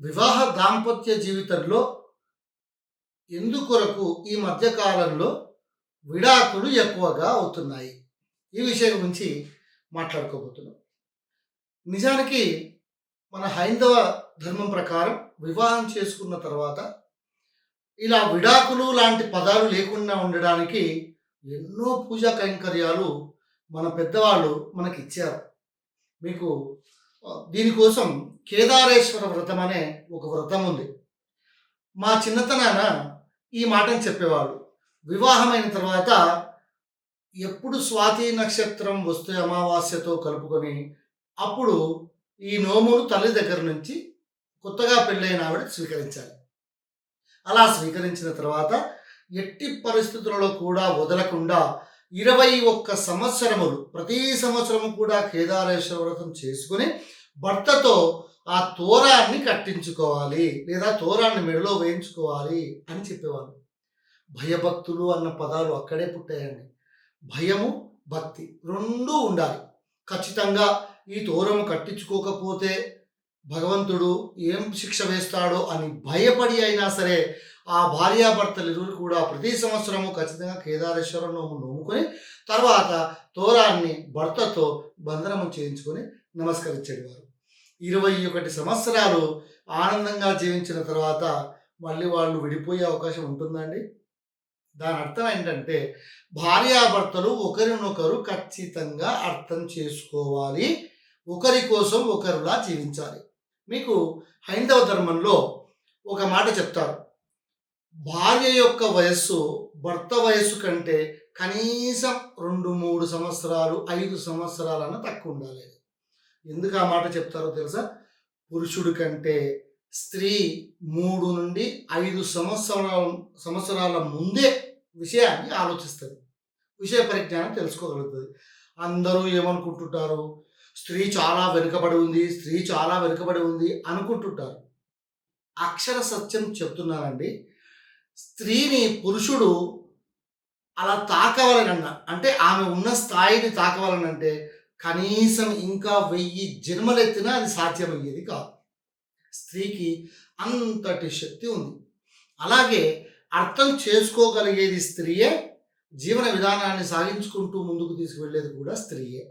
వివాహ దాంపత్య జీవితంలో ఎందుకొరకు ఈ మధ్య కాలంలో విడాకులు ఎక్కువగా అవుతున్నాయి? ఈ విషయం గురించి మాట్లాడుకోబోతున్నాం. నిజానికి మన హైందవ ధర్మం ప్రకారం వివాహం చేసుకున్న తర్వాత ఇలా విడాకులు లాంటి పదాలు లేకుండా ఉండడానికి ఎన్నో పూజా కైంకర్యాలు మన పెద్దవాళ్ళు మనకిచ్చారు. మీకు దీనికోసం కేదారేశ్వర వ్రతం అనే ఒక వ్రతం ఉంది. మా చిన్నతనాన ఈ మాటను చెప్పేవాళ్ళు. వివాహమైన తర్వాత ఎప్పుడు స్వాతి నక్షత్రం వస్తే అమావాస్యతో కలుపుకొని అప్పుడు ఈ నోమును తల్లి దగ్గర నుంచి కొత్తగా పెళ్ళైన ఆవిడ స్వీకరించాలి. అలా స్వీకరించిన తర్వాత ఎట్టి పరిస్థితులలో కూడా వదలకుండా 21 సంవత్సరములు ప్రతి సంవత్సరము కూడా కేదారేశ్వర వ్రతం చేసుకుని భర్తతో ఆ తోరాన్ని కట్టించుకోవాలి లేదా తోరాన్ని మెడలో వేయించుకోవాలి అని చెప్పేవాళ్ళు. భయభక్తులు అన్న పదాలు అక్కడే పుట్టాయండి. భయము భక్తి రెండూ ఉండాలి. ఖచ్చితంగా ఈ తోరము కట్టించుకోకపోతే భగవంతుడు ఏం శిక్ష వేస్తాడో అని భయపడి అయినా సరే ఆ భార్యాభర్తలు ఇరువురు కూడా ప్రతి సంవత్సరము ఖచ్చితంగా కేదారేశ్వర నోము నోముకొని తర్వాత తోరాన్ని భర్తతో బంధనము చేయించుకొని నమస్కరించేవారు. 21 సంవత్సరాలు ఆనందంగా జీవించిన తర్వాత మళ్ళీ వాళ్ళు విడిపోయే అవకాశం ఉంటుందండి. దాని అర్థం ఏంటంటే భార్యాభర్తలు ఒకరినొకరు ఖచ్చితంగా అర్థం చేసుకోవాలి, ఒకరి కోసం ఒకరులా జీవించాలి. మీకు హైందవ ధర్మంలో ఒక మాట చెప్తారు. భార్య యొక్క వయస్సు భర్త వయస్సు కంటే కనీసం 2-3 సంవత్సరాలు 5 సంవత్సరాలన్నా తక్కువ ఉండాలి. ఎందుకు ఆ మాట చెప్తారో తెలుసా? పురుషుడి కంటే స్త్రీ 3 నుండి 5 సంవత్సరాల ముందే విషయాన్ని ఆలోచిస్తుంది, విషయ పరిజ్ఞానం తెలుసుకోగలుగుతుంది. అందరూ ఏమనుకుంటుంటారు? స్త్రీ చాలా వెనుకబడి ఉంది, స్త్రీ చాలా వెనుకబడి ఉంది అనుకుంటుంటారు. అక్షర సత్యం చెప్తున్నానండి. స్త్రీని పురుషుడు అలా తాకవలనన్నా అంటే ఆమె ఉన్న స్థాయిని తాకవలనంటే కనీసం ఇంకా 1000 జన్మలెత్తినా అది సాధ్యమయ్యేది కాదు. స్త్రీకి అంతటి శక్తి ఉంది. అలాగే అర్థం చేసుకోగలిగేది స్త్రీయే, జీవన విధానాన్ని సాగించుకుంటూ ముందుకు తీసుకువెళ్ళేది కూడా స్త్రీయే.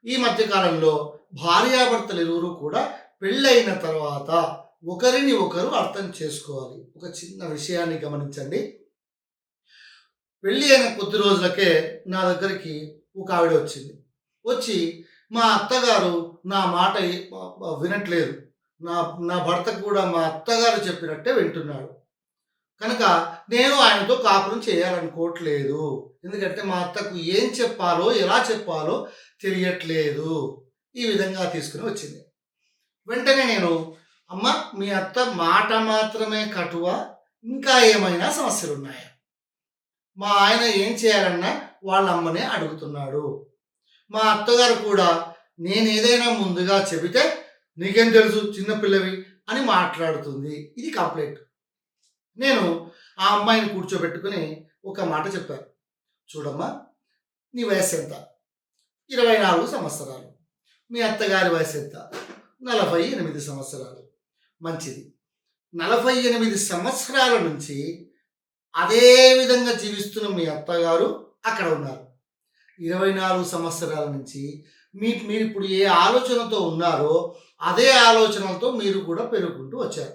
ఈ మధ్యకాలంలో భార్యాభర్తలు ఇరువురు కూడా పెళ్ళైన తర్వాత ఒకరిని ఒకరు అర్థం చేసుకోవాలి. ఒక చిన్న విషయాన్ని గమనించండి. పెళ్ళి అయిన కొద్ది రోజులకే నా దగ్గరికి ఒక ఆవిడ వచ్చింది. వచ్చి మా అత్తగారు నా మాట వినట్లేదు, నా నా భర్తకు కూడా మా అత్తగారు చెప్పినట్టే వింటున్నాడు కనుక నేను ఆయనతో కాపురం చేయాలనుకోవట్లేదు, ఎందుకంటే మా అత్తకు ఏం చెప్పాలో ఎలా చెప్పాలో తెలియట్లేదు. ఈ విధంగా తీసుకుని వచ్చింది. వెంటనే నేను, అమ్మ మీ అత్త మాట మాత్రమే కటువ, ఇంకా ఏమైనా సమస్యలు ఉన్నాయా? మా ఆయన ఏం చేయాలన్నా వాళ్ళ అమ్మనే అడుగుతున్నాడు. మా అత్తగారు కూడా నేను ఏదైనా ముందుగా చెబితే నీకేం తెలుసు చిన్నపిల్లవి అని మాట్లాడుతుంది. ఇది కంప్లైంట్. నేను ఆ అమ్మాయిని కూర్చోబెట్టుకుని ఒక మాట చెప్పాను. చూడమ్మా, నీ వయసు ఎంత? 24 సంవత్సరాలు. మీ అత్తగారి వయసు ఎంత? 48 సంవత్సరాలు. మంచిది. 48 సంవత్సరాల నుంచి అదే విధంగా జీవిస్తున్న మీ అత్తగారు అక్కడ ఉన్నారు. 24 సంవత్సరాల నుంచి మీరు ఇప్పుడు ఏ ఆలోచనతో ఉన్నారో అదే ఆలోచనలతో మీరు కూడా పెరుగుకుంటూ వచ్చారు.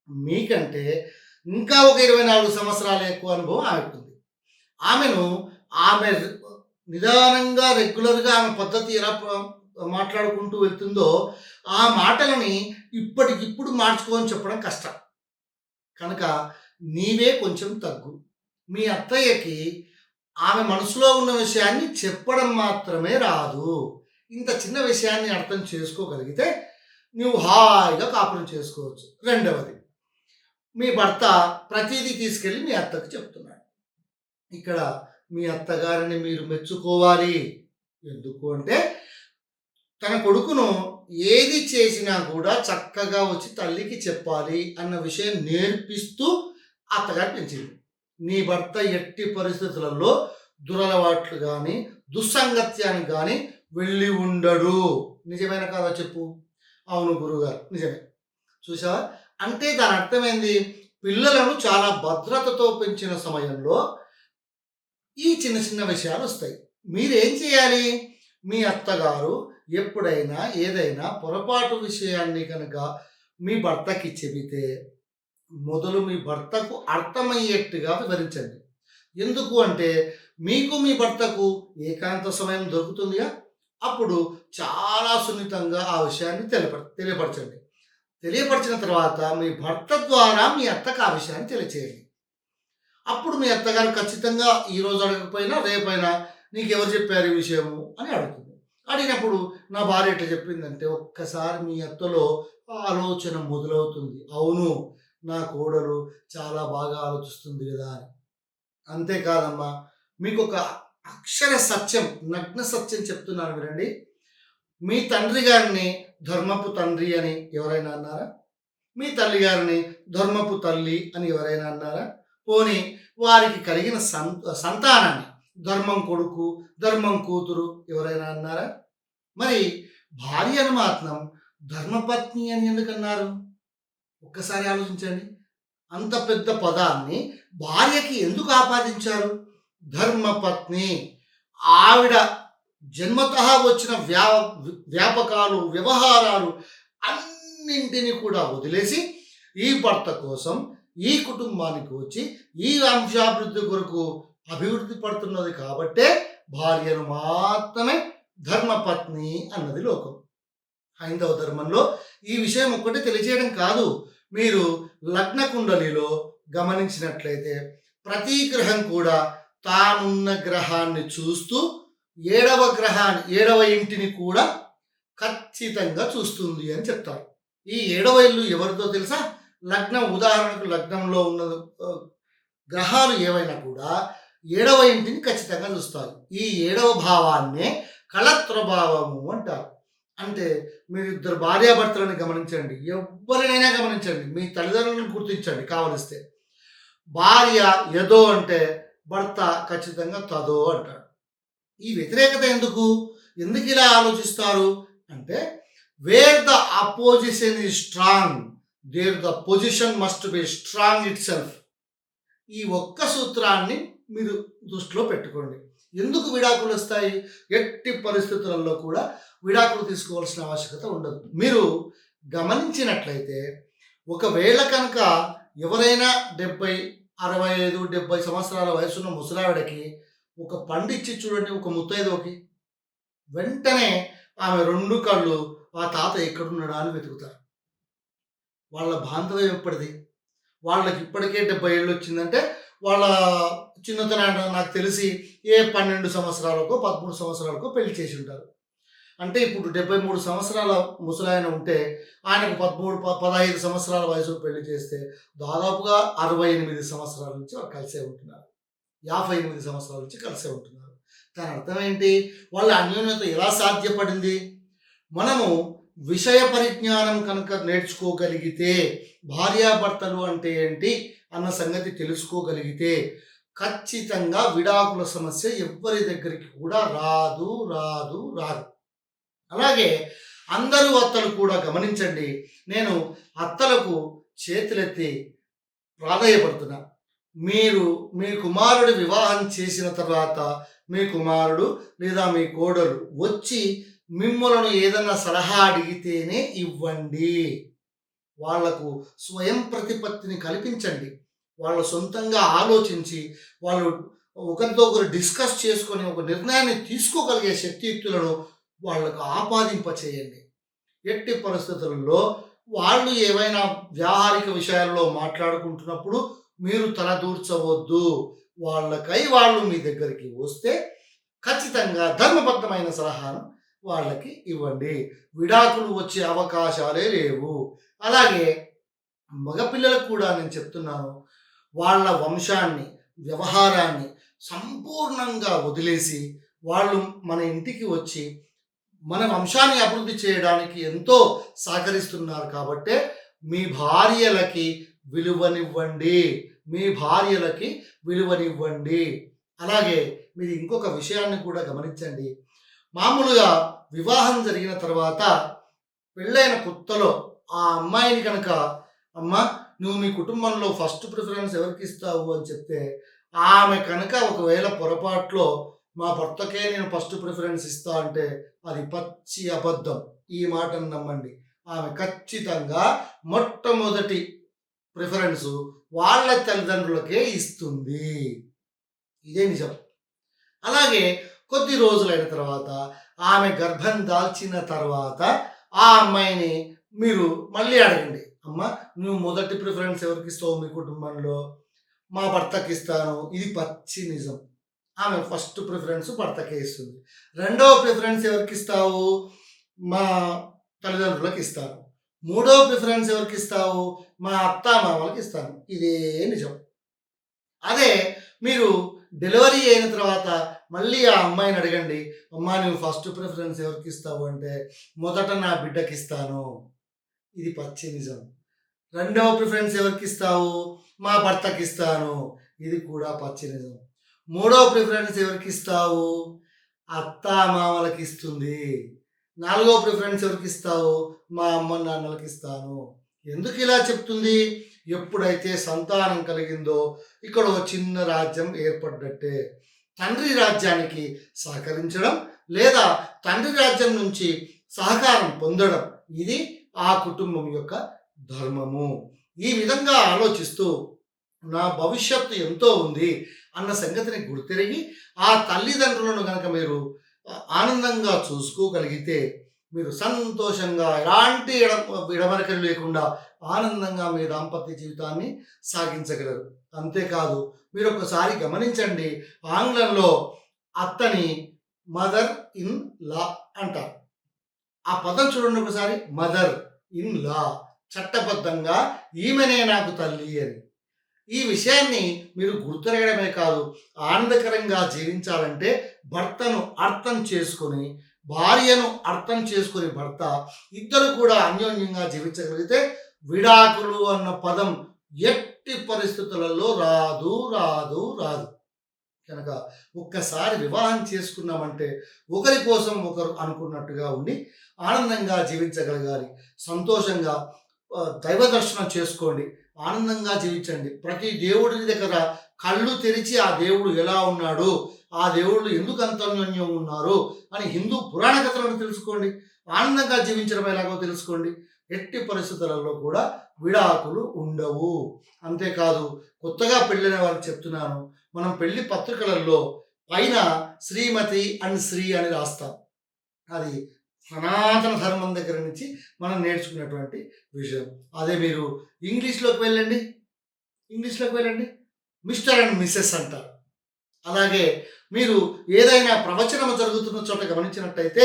మీకంటే ఇంకా ఒక 24 సంవత్సరాల ఎక్కువ అనుభవం ఆమెకు ఉంది. ఆమె నిదానంగా రెగ్యులర్గా ఆమె పద్ధతి ఎలా మాట్లాడుకుంటూ వెళ్తుందో ఆ మాటలని ఇప్పటికిప్పుడు మార్చుకోని చెప్పడం కష్టం. కనుక నీవే కొంచెం తగ్గు. మీ అత్తయ్యకి ఆమె మనసులో ఉన్న విషయాన్ని చెప్పడం మాత్రమే రాదు. ఇంత చిన్న విషయాన్ని అర్థం చేసుకోగలిగితే నువ్వు హాయిగా కాపురం చేసుకోవచ్చు. రెండవది, మీ భర్త ప్రతిదీ తీసుకెళ్ళి మీ అత్తకు చెప్తున్నాడు. ఇక్కడ మీ అత్తగారిని మీరు మెచ్చుకోవాలి. ఎందుకు అంటే తన కొడుకును ఏది చేసినా కూడా చక్కగా వచ్చి తల్లికి చెప్పాలి అన్న విషయం నేర్పిస్తూ అత్తగారు పెంచింది. నీ భర్త ఎట్టి పరిస్థితులలో దురలవాట్లు కానీ దుస్సంగత్యానికి కానీ వెళ్ళి ఉండడు. నిజమైన కాదా చెప్పు? అవును గురుగారు, నిజమే. చూసావా? అంటే దాని అర్థమైంది, పిల్లలను చాలా భద్రతతో పెంచిన సమయంలో ఈ చిన్న చిన్న విషయాలు వస్తాయి. మీరేం చేయాలి? మీ అత్తగారు ఎప్పుడైనా ఏదైనా పొరపాటు విషయాన్ని కనుక మీ భర్తకి చెబితే మొదలు మీ భర్తకు అర్థమయ్యేట్టుగా వివరించండి. ఎందుకు అంటే మీకు మీ భర్తకు ఏకాంత సమయం దొరుకుతుందిగా, అప్పుడు చాలా సున్నితంగా ఆ విషయాన్ని తెలియపరచండి. తెలియపరిచిన తర్వాత మీ భర్త ద్వారా మీ అత్తకు ఆ విషయాన్ని తెలియచేయండి. అప్పుడు మీ అత్తగారు ఖచ్చితంగా ఈరోజు అడగకపోయినా రేపైనా నీకెవరు చెప్పారు ఈ విషయము అని అడుగుతుంది. అడిగినప్పుడు నా భార్య ఎట్లా చెప్పిందంటే ఒక్కసారి మీ అత్తలో ఆలోచన మొదలవుతుంది. అవును, నా కోడలు చాలా బాగా ఆలోచిస్తుంది కదా అని. అంతేకాదమ్మా, మీకొక అక్షర సత్యం, నగ్న సత్యం చెప్తున్నాను వినండి. మీ తండ్రి గారిని ధర్మపు తండ్రి అని ఎవరైనా అన్నారా? మీ తల్లి గారిని ధర్మపు తల్లి అని ఎవరైనా అన్నారా? పోనీ వారికి కలిగిన సంతానాన్ని ధర్మం కొడుకు, ధర్మం కూతురు ఎవరైనా అన్నారా? మరి భార్యను మాత్రం ధర్మపత్ని అని ఎందుకన్నారు? ఒక్కసారి ఆలోచించండి. అంత పెద్ద పదాన్ని భార్యకి ఎందుకు ఆపాదించారు? ధర్మపత్ని. ఆవిడ జన్మతః వచ్చిన వ్యాపకాలు, వ్యవహారాలు అన్నింటినీ కూడా వదిలేసి ఈ భర్త కోసం, ఈ కుటుంబానికి వచ్చి ఈ వంశాభివృద్ధి కొరకు అభివృద్ధి పడుతున్నది కాబట్టే భార్యను మాత్రమే ధర్మపత్ని అన్నది లోకం. హైందవ ధర్మంలో ఈ విషయం ఒక్కటే తెలియజేయడం కాదు, మీరు లగ్న కుండలిలో గమనించినట్లయితే ప్రతి గ్రహం కూడా తానున్న గ్రహాన్ని చూస్తూ ఏడవ ఇంటిని కూడా ఖచ్చితంగా చూస్తుంది అని చెప్తారు. ఈ ఏడవ ఇల్లు ఎవరిదో తెలుసా? లగ్నం. ఉదాహరణకు లగ్నంలో ఉన్న గ్రహాలు ఏవైనా కూడా ఏడవ ఇంటిని ఖచ్చితంగా చూస్తారు. ఈ ఏడవ భావాన్నే కళత్రభావము అంటారు. అంటే మీరు ఇద్దరు భార్యాభర్తలను గమనించండి, ఎవరినైనా గమనించండి, మీ తల్లిదండ్రులను గుర్తించండి కావలిస్తే. భార్య యదో అంటే భర్త ఖచ్చితంగా తదో అంటాడు. ఈ వ్యతిరేకత ఎందుకు ఇలా ఆలోచిస్తారు అంటే, where the opposition is strong there the position must be strong itself. ఈ ఒక్క సూత్రాన్ని మీరు దృష్టిలో పెట్టుకోండి. ఎందుకు విడాకులు వస్తాయి? ఎట్టి పరిస్థితులలో కూడా విడాకులు తీసుకోవాల్సిన ఆవశ్యకత ఉండదు. మీరు గమనించినట్లయితే ఒకవేళ కనుక ఎవరైనా 70, 65, 70 సంవత్సరాల వయసున్న ముసలావిడకి ఒక పండు ఇచ్చి చూడండి, ఒక ముత్తైదుకి, వెంటనే ఆమె 2 కళ్ళు ఆ తాత ఎక్కడున్నాడా అని వెతుకుతారు. వాళ్ళ బాంధవ్యం ఎప్పటిది? వాళ్ళకి ఇప్పటికే 70 ఏళ్ళు వచ్చిందంటే వాళ్ళ చిన్నతనాన్ని నాకు తెలిసి 12 సంవత్సరాలకో 13 సంవత్సరాలకో పెళ్లి చేసి ఉంటారు. అంటే ఇప్పుడు 73 సంవత్సరాల ముసలాయన ఉంటే ఆయనకు 15 సంవత్సరాల వయసు పెళ్లి చేస్తే దాదాపుగా 68 సంవత్సరాల నుంచి వాళ్ళు కలిసే ఉంటున్నారు. 58 సంవత్సరాల నుంచి కలిసే ఉంటున్నారు. దాని అర్థం ఏంటి? వాళ్ళ అన్యోన్యత ఎలా సాధ్యపడింది? మనము విషయ పరిజ్ఞానం కనుక నేర్చుకోగలిగితే, భార్యాభర్తలు అంటే ఏంటి అన్న సంగతి తెలుసుకోగలిగితే ఖచ్చితంగా విడాకుల సమస్య ఎవ్వరి దగ్గరికి కూడా రాదు. అలాగే అందరూ అత్తలు కూడా గమనించండి, నేను అత్తలకు చేతులెత్తి ప్రాధేయపడుతున్నా. మీరు మీ కుమారుడి వివాహం చేసిన తర్వాత మీ కుమారుడు లేదా మీ కోడలు వచ్చి మిమ్మలను ఏదన్నా సలహా అడిగితేనే ఇవ్వండి. వాళ్లకు స్వయం ప్రతిపత్తిని కల్పించండి. వాళ్ళ సొంతంగా ఆలోచించి వాళ్ళు ఒకరితో ఒకరు డిస్కస్ చేసుకొని ఒక నిర్ణయాన్ని తీసుకోగలిగే శక్తియుక్తులను వాళ్ళకు ఆపాదింపచేయండి. ఎట్టి పరిస్థితులలో వాళ్ళు ఏవైనా వ్యావహారిక విషయాల్లో మాట్లాడుకుంటున్నప్పుడు మీరు తలదూర్చవద్దు. వాళ్ళకై వాళ్ళు మీ దగ్గరికి వస్తే ఖచ్చితంగా ధర్మబద్ధమైన సలహాను వాళ్ళకి ఇవ్వండి. విడాకులు వచ్చే అవకాశాలే లేవు. అలాగే మగపిల్లలకు కూడా నేను చెప్తున్నాను, వాళ్ళ వంశాన్ని, వ్యవహారాన్ని సంపూర్ణంగా వదిలేసి వాళ్ళు మన ఇంటికి వచ్చి మన వంశాన్ని అభివృద్ధి చేయడానికి ఎంతో సహకరిస్తున్నారు. కాబట్టే మీ భార్యలకి విలువనివ్వండి. అలాగే మీరు ఇంకొక విషయాన్ని కూడా గమనించండి. మామూలుగా వివాహం జరిగిన తర్వాత పెళ్ళైన కొత్తలో ఆ అమ్మాయిని కనుక అమ్మా నువ్వు మీ కుటుంబంలో ఫస్ట్ ప్రిఫరెన్స్ ఎవరికి ఇస్తావు అని చెప్తే ఆమె కనుక ఒకవేళ పొరపాటులో మా భర్తకే నేను ఫస్ట్ ప్రిఫరెన్స్ ఇస్తా అంటే అది పచ్చి అబద్ధం. ఈ మాటను నమ్మండి. ఆమె ఖచ్చితంగా మొట్టమొదటి ప్రిఫరెన్సు వాళ్ళ తల్లిదండ్రులకే ఇస్తుంది. ఇదే నిజం. అలాగే కొద్ది రోజులైన తర్వాత ఆమె గర్భం దాల్చిన తర్వాత ఆ అమ్మాయిని మీరు మళ్ళీ అడగండి. అమ్మ నువ్వు మొదటి ప్రిఫరెన్స్ ఎవరికి ఇస్తావు మీ కుటుంబంలో? మా భర్తకి ఇస్తాను. ఇది పచ్చి నిజం. ఆమె ఫస్ట్ ప్రిఫరెన్స్ భర్తకే ఇస్తుంది. రెండవ ప్రిఫరెన్స్ ఎవరికి ఇస్తావు? మా తల్లిదండ్రులకు ఇస్తాను. మూడవ ప్రిఫరెన్స్ ఎవరికి ఇస్తావు? మా అత్తామామలకు ఇస్తాను. ఇదే నిజం. అదే మీరు డెలివరీ అయిన తర్వాత మళ్ళీ ఆ అమ్మాయిని అడగండి. అమ్మా నువ్వు ఫస్ట్ ప్రిఫరెన్స్ ఎవరికి ఇస్తావు అంటే మొదట నా బిడ్డకి ఇస్తాను. ఇది పచ్చి నిజం. రెండవ ప్రిఫరెన్స్ ఎవరికి ఇస్తావు? మా భర్తకి ఇస్తాను. ఇది కూడా పచ్చి నిజం. మూడవ ప్రిఫరెన్స్ ఎవరికి ఇస్తావు? అత్తామామలకి ఇస్తుంది. నాలుగవ ప్రిఫరెన్స్ ఎవరికి ఇస్తావు? మా అమ్మ నాన్నలకి ఇస్తాను. ఎందుకు ఇలా చెప్తుంది? ఎప్పుడైతే సంతానం కలిగిందో ఇక్కడ ఒక చిన్న రాజ్యం ఏర్పడ్డట్టే. తండ్రి రాజ్యానికి సహకరించడం లేదా తండ్రి రాజ్యం నుంచి సహకారం పొందడం ఇది ఆ కుటుంబం యొక్క ధర్మము. ఈ విధంగా ఆలోచిస్తూ నా భవిష్యత్తు ఎంతో ఉంది అన్న సంగతిని గుర్తిరిగి ఆ తల్లిదండ్రులను కనుక మీరు ఆనందంగా చూసుకోగలిగితే మీరు సంతోషంగా ఎలాంటి విడమరకలు లేకుండా ఆనందంగా మీ దాంపత్య జీవితాన్ని సాగించగలరు. అంతేకాదు మీరు ఒకసారి గమనించండి, ఆంగ్లంలో అత్తని మదర్ ఇన్ లా అంటారు. ఆ పదం చూడండి ఒకసారి, మదర్ ఇన్ లా. చట్టబద్ధంగా ఈమెనే నాకు తల్లి అని. ఈ విషయాన్ని మీరు గుర్తురగడమే కాదు, ఆనందకరంగా జీవించాలంటే భర్తను అర్థం చేసుకొని భార్యను అర్థం చేసుకుని భర్త ఇద్దరు కూడా అన్యోన్యంగా జీవించగలిగితే విడాకులు అన్న పదం ఎట్టి పరిస్థితులలో రాదు రాదు రాదు. కనుక ఒక్కసారి వివాహం చేసుకున్నామంటే ఒకరి కోసం ఒకరు అనుకున్నట్టుగా ఉండి ఆనందంగా జీవించగలగాలి. సంతోషంగా దైవ దర్శనం చేసుకోండి, ఆనందంగా జీవించండి. ప్రతి దేవుడి దగ్గర కళ్ళు తెరిచి ఆ దేవుడు ఎలా ఉన్నాడు, ఆ దేవుళ్ళు ఎందుకు అంతన్యోన్యం ఉన్నారు అని హిందూ పురాణ కథలను తెలుసుకోండి. ఆనందంగా జీవించడం ఎలాగో తెలుసుకోండి. ఎట్టి పరిస్థితులలో కూడా విడాకులు ఉండవు. అంతేకాదు కొత్తగా పెళ్ళిన వారికి చెప్తున్నాను, మనం పెళ్లి పత్రికలలో పైన శ్రీమతి అండ్ శ్రీ అని రాస్తాం. అది సనాతన ధర్మం దగ్గర నుంచి మనం నేర్చుకున్నటువంటి విషయం. అదే మీరు ఇంగ్లీష్లోకి వెళ్ళండి, మిస్టర్ అండ్ మిస్సెస్ అంటారు. అలాగే మీరు ఏదైనా ప్రవచనం జరుగుతున్న చోట గమనించినట్టయితే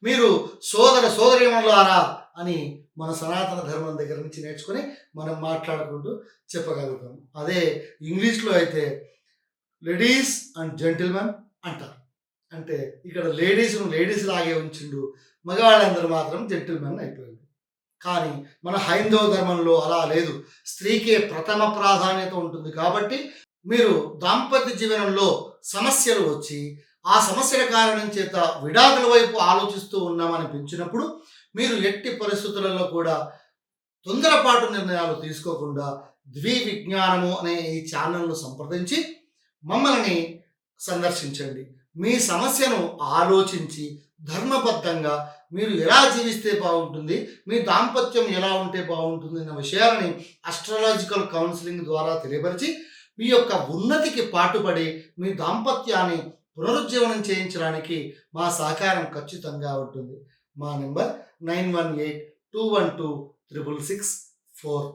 మీరు సోదర సోదరీమణులారా అని మన సనాతన ధర్మం దగ్గర నుంచి నేర్చుకొని మనం మాట్లాడుకుంటూ చెప్పగలుగుతాం. అదే ఇంగ్లీష్లో అయితే లేడీస్ అండ్ జెంటిల్మెన్ అంటారు. అంటే ఇక్కడ లేడీస్ లాగే ఉంచిండు, మగవాళ్ళందరూ మాత్రం జెంటిల్మెన్ అయిపోయింది. కానీ మన హైందవ ధర్మంలో అలా లేదు. స్త్రీకే ప్రథమ ప్రాధాన్యత ఉంటుంది. కాబట్టి మీరు దాంపత్య జీవనంలో సమస్యలు వచ్చి ఆ సమస్యల కారణం చేత విడాకుల వైపు ఆలోచిస్తూ ఉన్నామనిపించినప్పుడు మీరు ఎట్టి పరిస్థితులలో కూడా తొందరపాటు నిర్ణయాలు తీసుకోకుండా ద్వివిజ్ఞానము అనే ఈ ఛానల్ను సంప్రదించి మమ్మల్ని సందర్శించండి. మీ సమస్యను ఆలోచించి ధర్మబద్ధంగా మీరు ఎలా జీవిస్తే బాగుంటుంది, మీ దాంపత్యం ఎలా ఉంటే బాగుంటుంది అన్న విషయాలని అస్ట్రాలజికల్ కౌన్సిలింగ్ ద్వారా తెలియపరిచి మీ యొక్క ఉన్నతికి పాటుపడి మీ దాంపత్యాన్ని పునరుజ్జీవనం చేయించడానికి మా సహకారం ఖచ్చితంగా ఉంటుంది. మా నెంబర్ 9182126664.